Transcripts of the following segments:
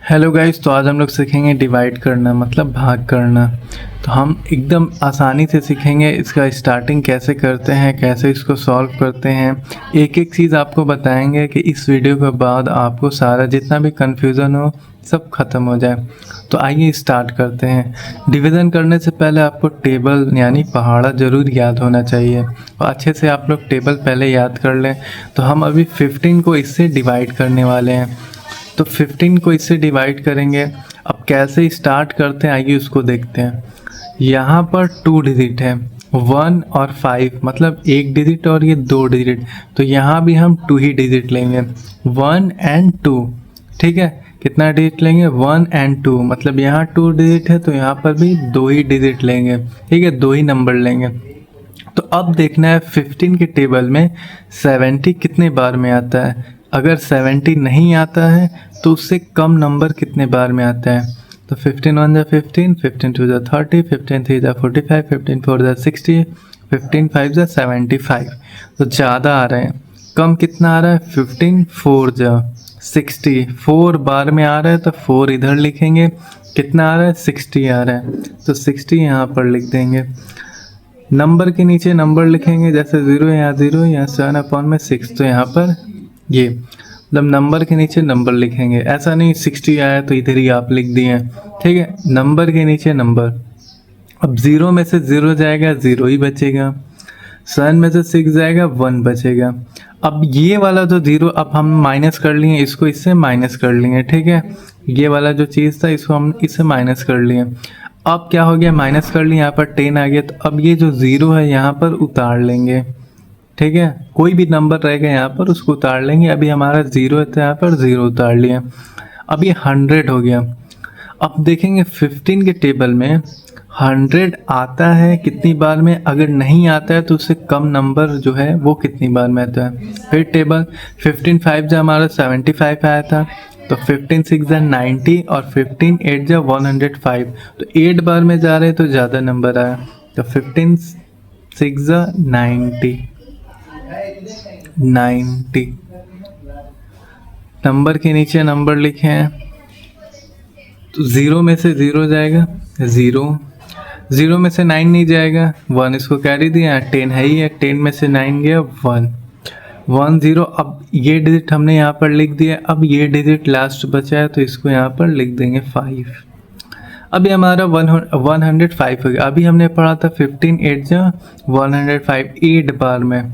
Hello guys, तो आज हम लोग सीखेंगे डिवाइड करना मतलब भाग करना। तो हम एकदम आसानी से सीखेंगे इसका स्टार्टिंग कैसे करते हैं, कैसे इसको सॉल्व करते हैं। एक एक चीज़ आपको बताएंगे कि इस वीडियो के बाद आपको सारा जितना भी कन्फ्यूज़न हो सब ख़त्म हो जाए। तो आइए स्टार्ट करते हैं। डिवीज़न करने से पहले आपको टेबल यानी पहाड़ा ज़रूर याद होना चाहिए और अच्छे से आप लोग टेबल पहले याद कर लें। तो हम अभी 15 को इससे डिवाइड करने वाले हैं। तो 15 को इससे डिवाइड करेंगे। अब कैसे स्टार्ट करते हैं आइए उसको देखते हैं। यहाँ पर 2 डिजिट है, 1 और 5 मतलब एक डिजिट और ये 2 डिजिट। तो यहाँ भी हम 2 ही डिजिट लेंगे, 1 एंड 2। ठीक है, कितना डिजिट लेंगे 1 एंड 2 मतलब यहाँ 2 डिजिट है तो यहाँ पर भी 2 ही डिजिट लेंगे। ठीक है, 2 ही नंबर लेंगे। तो अब देखना है 15 के टेबल में 70 कितने बार में आता है। अगर 70 नहीं आता है तो उससे कम नंबर कितने बार में आता है। तो 15 1 जा 15, 15 2 जा 30, 15 3 जा 45, 15 4 जा 60, 15 5 जा 75। तो ज़्यादा आ रहे हैं। कम कितना आ रहा है 15 4 जा 60, 4 बार में आ रहा है तो 4 इधर लिखेंगे। कितना आ रहा है 60 आ रहा है तो 60 यहाँ पर लिख देंगे। नंबर के नीचे नंबर लिखेंगे, जैसे 0 यहाँ 0 यहाँ 7/6। तो यहाँ पर ये मतलब नंबर के नीचे नंबर लिखेंगे। ऐसा नहीं 60 आया तो इधर ही आप लिख दिए। ठीक है, नंबर के नीचे नंबर। अब 0 में से 0 जाएगा 0 ही बचेगा, 7 में से 6 जाएगा 1 बचेगा। अब ये वाला जो 0 अब हम माइनस कर लिए, इसको इससे माइनस कर लिए। ठीक है, ये वाला जो चीज़ था इसको हम इससे माइनस कर लिए। अब क्या हो गया, माइनस कर लिया, यहाँ पर 10 आ गया। तो अब ये जो 0 है यहाँ पर उतार लेंगे। ठीक है, कोई भी नंबर रहेगा यहाँ पर उसको उतार लेंगे। अभी हमारा 0 है तो यहाँ पर 0 उतार लिया। अब ये 100 हो गया। अब देखेंगे 15 के टेबल में 100 आता है कितनी बार में, अगर नहीं आता है तो उससे कम नंबर जो है वो कितनी बार में आता है। फिर टेबल 15 5 जा हमारा 75 आया था, तो 15 6 जा 90 और 15 8 जा 105। तो 8 बार में जा रहे हैं तो ज़्यादा नंबर आया। तो 15 6 जा 90 90। नंबर के नीचे नंबर लिखे हैं तो 0 में से 0 जाएगा 0, 0 में से 9 नहीं जाएगा 1, इसको कैरी दिया, 10 है ही है, 10 में से 9 गया 1 1 0। अब ये डिजिट हमने यहाँ पर लिख दिया। अब ये डिजिट लास्ट बचा है तो इसको यहाँ पर लिख देंगे 5। अभी हमारा 105 हो गया। अभी हमने पढ़ा था 15 8 जा 105 8 बार में,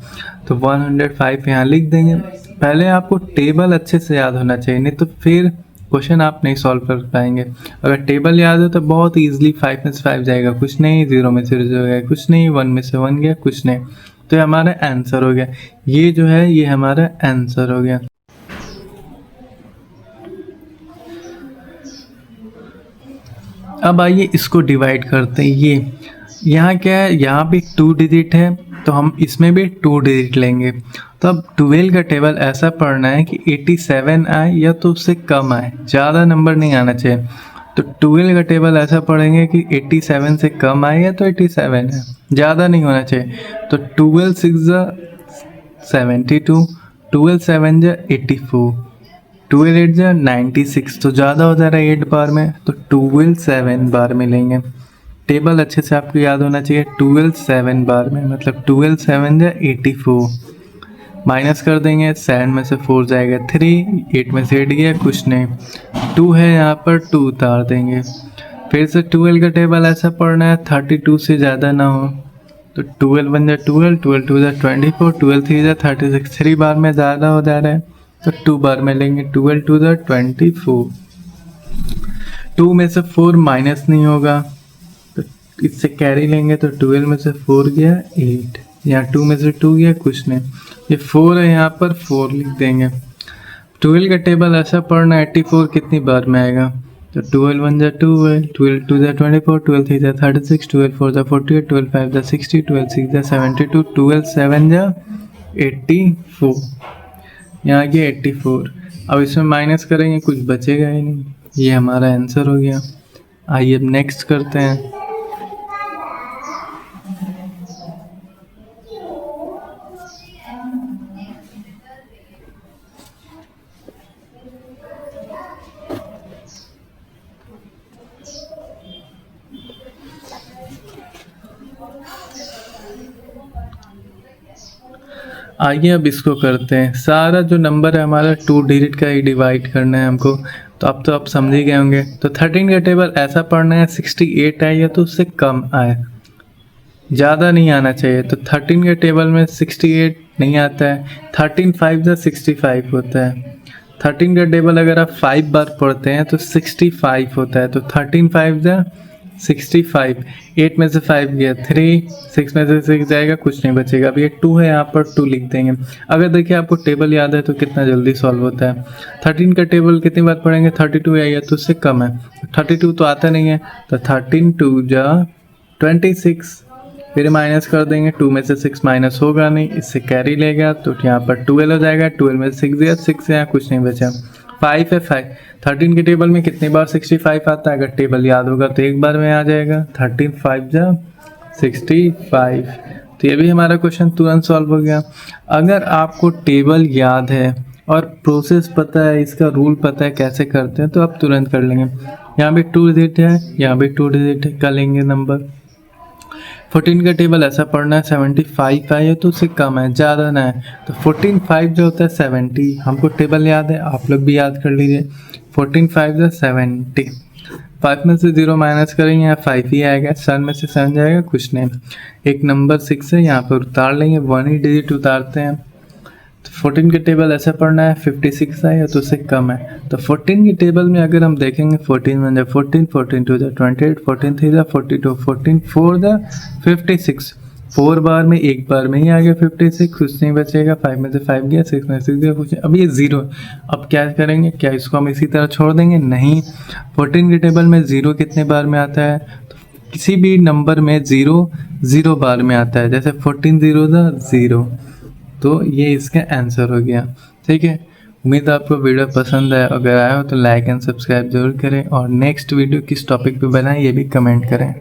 तो 105 यहाँ लिख देंगे। पहले आपको टेबल अच्छे से याद होना चाहिए, नहीं तो फिर क्वेश्चन आप नहीं सॉल्व कर पाएंगे। अगर टेबल याद है तो बहुत ईजिली 5 में से 5 जाएगा, कुछ नहीं, 0 में से 0 गया कुछ नहीं, 1 में से 1 गया कुछ नहीं। तो ये हमारा आंसर हो गया। ये जो है ये हमारा आंसर हो गया। अब आइए इसको डिवाइड करते हैं। ये यहाँ क्या है, यहाँ भी 2 डिजिट है तो हम इसमें भी 2 डिजिट लेंगे। तो अब 12 का टेबल ऐसा पढ़ना है कि 87 आए या तो उससे कम आए, ज़्यादा नंबर नहीं आना चाहिए। तो 12 का टेबल ऐसा पढ़ेंगे कि 87 से कम आए या तो 87 है, ज़्यादा नहीं होना चाहिए। तो 12 6 जा 72, 12 7 जा 84, 12 8 जा 96। तो ज़्यादा हो जा रहा है 8 बार में, तो 12 7 बार में लेंगे। टेबल अच्छे से आपको याद होना चाहिए। 12 7 बार में मतलब 12 7 जा 84। माइनस कर देंगे, 7 में से 4 जाएगा 3, 8 में से 8 गया कुछ नहीं, 2 है यहाँ पर 2 उतार देंगे। फिर से 12 का टेबल ऐसा पढ़ना है 32 से ज़्यादा ना हो। तो 12 1 जा 12, 12 2 जा 24, 12 3 जा 36। 3 बार में ज़्यादा हो जा रहा है तो 2 बार में लेंगे। 12 2 जा 24, 2 में से 4 माइनस नहीं होगा तो इससे कैरी लेंगे। तो 12 में से 4 गया 8, यहाँ 2 में से 2 गया कुछ नहीं, ये 4 है यहाँ पर 4 लिख देंगे। 12 का टेबल ऐसा पढ़ना 84 कितनी बार में आएगा। तो 12 1 जा 12, 12 2 जा 24, 12 3 जा 36, 12 4 जा 48, 12 5 जा 60, 12 6 जा 72, 12 7 जा 84। यहाँ गया 84। अब इसमें माइनस करेंगे कुछ बचेगा ही नहीं। ये हमारा आंसर हो गया। आइए अब नेक्स्ट करते हैं। आइए अब इसको करते हैं। सारा जो नंबर है हमारा 2 डिजिट का ही डिवाइड करना है हमको, तो अब तो आप समझ ही गए होंगे। तो 13 का टेबल ऐसा पढ़ना है 68 आए या तो उससे कम आए, ज़्यादा नहीं आना चाहिए। तो 13 के टेबल में 68 नहीं आता है, 13 5 जा 65 होता है। 13 का टेबल अगर आप 5 बार पढ़ते हैं तो 65 होता है। तो 13 5 जा 65, 8 में से 5 गया 3, 6 में से 6 जाएगा, कुछ नहीं बचेगा। अब ये 2 है, यहाँ पर 2 लिख देंगे। अगर देखिए आपको टेबल याद है तो कितना जल्दी सॉल्व होता है। 13 का टेबल कितनी बार पढ़ेंगे, 32 या तो उससे कम है। 32 तो आता नहीं है, तो 13 2 जा 26, फिर माइनस कर देंगे। 2 में से 6 माइनस होगा नहीं, इससे कैरी लेगा तो यहाँ पर 12 हो जाएगा। 12 में से 6 दिया, 6 यहाँ कुछ नहीं बचा। 5 है 5, 13 के टेबल में कितनी बार 65 आता है, अगर टेबल याद होगा तो एक बार में आ जाएगा। 13 5 जा 65, तो ये भी हमारा क्वेश्चन तुरंत सॉल्व हो गया। अगर आपको टेबल याद है और प्रोसेस पता है, इसका रूल पता है कैसे करते हैं, तो आप तुरंत कर लेंगे। यहाँ भी 2 डिजिट है, यहाँ भी 2 डिजिट है, कर लेंगे नंबर। 14 का टेबल ऐसा पढ़ना है 75 आए तो उससे कम है, ज़्यादा ना है। तो 14 5 जो होता है 70, हमको टेबल याद है, आप लोग भी याद कर लीजिए। 14 5 जो 70, 5 में से 0 माइनस करेंगे, यहाँ 5 ही आएगा। 7 में से 7 जाएगा, कुछ नहीं। एक नंबर 6 है, यहाँ पर उतार लेंगे, 1 ही डिजिट उतारते हैं। तो 14 के टेबल ऐसा पढ़ना है 56 आए तो उससे कम है। तो 14 के टेबल में अगर हम देखेंगे 14 1 जा 14, 14 2 जा 28, 14 3 जा 42, 14 4 जा 56, 4 बार में एक बार में ही आ गया 56, कुछ नहीं बचेगा। 5 में से 5 गया, 6 में से 6 गया, कुछ नहीं। अब ये 0, अब क्या करेंगे, क्या इसको हम इसी तरह छोड़ देंगे, नहीं। 14 के टेबल में 0 कितने बार में आता है, तो किसी भी नंबर में 0 0 बार में आता है। जैसे 14 0 जा 0, तो ये इसका आंसर हो गया। ठीक है, उम्मीद है आपको वीडियो पसंद आया। अगर आया हो तो लाइक एंड सब्सक्राइब जरूर करें, और नेक्स्ट वीडियो किस टॉपिक पे बनाएं ये भी कमेंट करें।